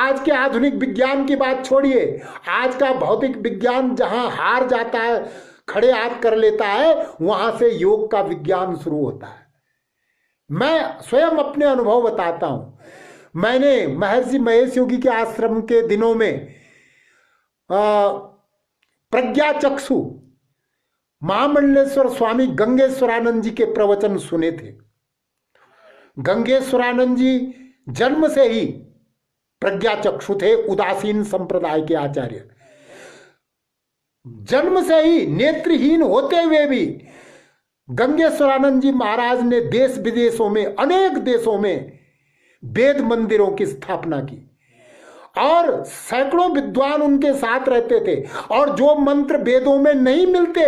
आज के आधुनिक विज्ञान की बात छोड़िए, आज का भौतिक विज्ञान जहां हार जाता है, खड़े हाथ कर लेता है, वहां से योग का विज्ञान शुरू होता है। मैं स्वयं अपने अनुभव बताता हूं। मैंने महर्षि महेश योगी के आश्रम के दिनों में प्रज्ञा चक्षु महामंडलेश्वर स्वामी गंगेश्वरानंद जी के प्रवचन सुने थे। गंगेश्वरानंद जी जन्म से ही प्रज्ञा चक्षु थे, उदासीन संप्रदाय के आचार्य। जन्म से ही नेत्रहीन होते हुए भी गंगेश्वरानंद जी महाराज ने देश विदेशों में, अनेक देशों में वेद मंदिरों की स्थापना की और सैकड़ों विद्वान उनके साथ रहते थे। और जो मंत्र वेदों में नहीं मिलते,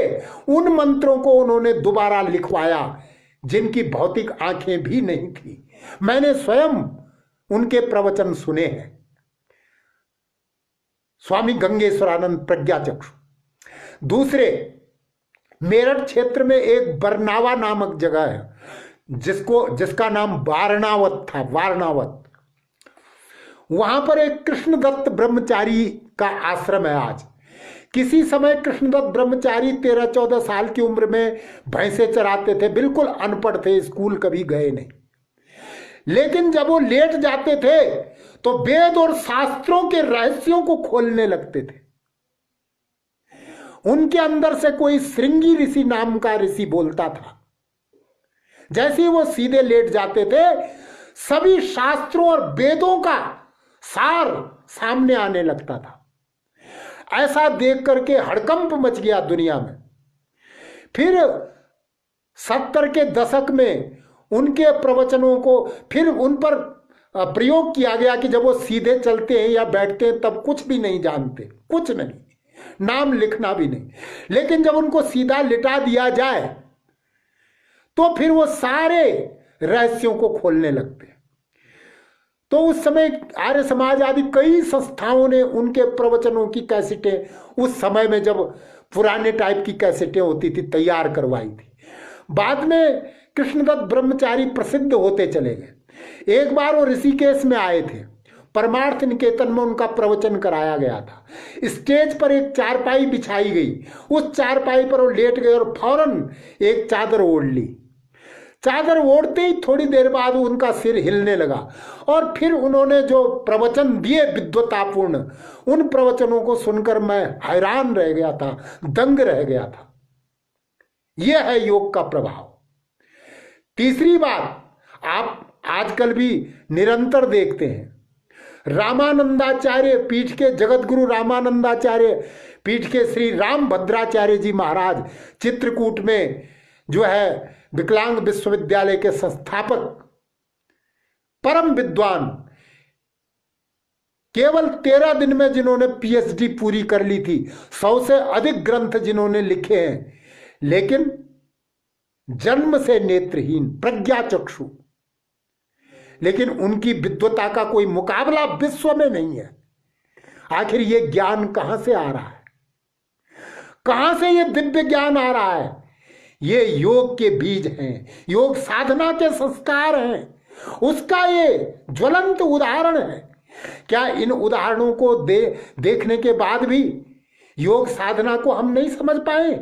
उन मंत्रों को उन्होंने दोबारा लिखवाया, जिनकी भौतिक आंखें भी नहीं थी। मैंने स्वयं उनके प्रवचन सुने हैं। स्वामी गंगेश्वरानंद प्रज्ञा चक्षु। दूसरे, मेरठ क्षेत्र में एक बरनावा नामक जगह है जिसका नाम वारणावत था, वारणावत। वहां पर एक कृष्णदत्त ब्रह्मचारी का आश्रम है आज। किसी समय कृष्णदत्त ब्रह्मचारी 13-14 साल की उम्र में भैंसे चराते थे, बिल्कुल अनपढ़ थे, स्कूल कभी गए नहीं। लेकिन जब वो लेट जाते थे तो वेद और शास्त्रों के रहस्यों को खोलने लगते थे। उनके अंदर से कोई श्रृंगी ऋषि नाम का ऋषि बोलता था। जैसे ही वो सीधे लेट जाते थे, सभी शास्त्रों और वेदों का सार सामने आने लगता था। ऐसा देख करके हड़कंप मच गया दुनिया में। फिर 70 के दशक में उनके प्रवचनों को फिर उन पर प्रयोग किया गया कि जब वो सीधे चलते हैं या बैठते हैं तब कुछ भी नहीं जानते, कुछ नहीं, नाम लिखना भी नहीं। लेकिन जब उनको सीधा लिटा दिया जाए तो फिर वो सारे रहस्यों को खोलने लगते हैं। तो उस समय आर्य समाज आदि कई संस्थाओं ने उनके प्रवचनों की कैसेटें, उस समय में जब पुराने टाइप की कैसेटें होती थी, तैयार करवाई थी। बाद में कृष्णदत्त ब्रह्मचारी प्रसिद्ध होते चले गए। एक बार वो ऋषिकेश में आए थे, परमार्थ निकेतन में उनका प्रवचन कराया गया था। स्टेज पर एक चारपाई बिछाई गई, उस चारपाई पर वो लेट गए और फौरन एक चादर ओढ़ ली। चादर ओढ़ते ही थोड़ी देर बाद उनका सिर हिलने लगा और फिर उन्होंने जो प्रवचन दिए विद्वतापूर्ण, उन प्रवचनों को सुनकर मैं हैरान रह गया था, दंग रह गया था। यह है योग का प्रभाव। तीसरी बात, आप आजकल भी निरंतर देखते हैं, रामानंदाचार्य पीठ के जगतगुरु रामानंदाचार्य पीठ के श्री राम भद्राचार्य जी महाराज चित्रकूट में जो है विकलांग विश्वविद्यालय के संस्थापक, परम विद्वान, केवल 13 दिन में जिन्होंने पीएचडी पूरी कर ली थी, 100 से अधिक ग्रंथ जिन्होंने लिखे हैं, लेकिन जन्म से नेत्रहीन, प्रज्ञा चक्षु, लेकिन उनकी विद्वता का कोई मुकाबला विश्व में नहीं है। आखिर ये ज्ञान कहां से आ रहा है? कहां से ये दिव्य ज्ञान आ रहा है? ये योग के बीज हैं, योग साधना के संस्कार हैं। उसका ये ज्वलंत उदाहरण है। क्या इन उदाहरणों को देखने के बाद भी योग साधना को हम नहीं समझ पाए?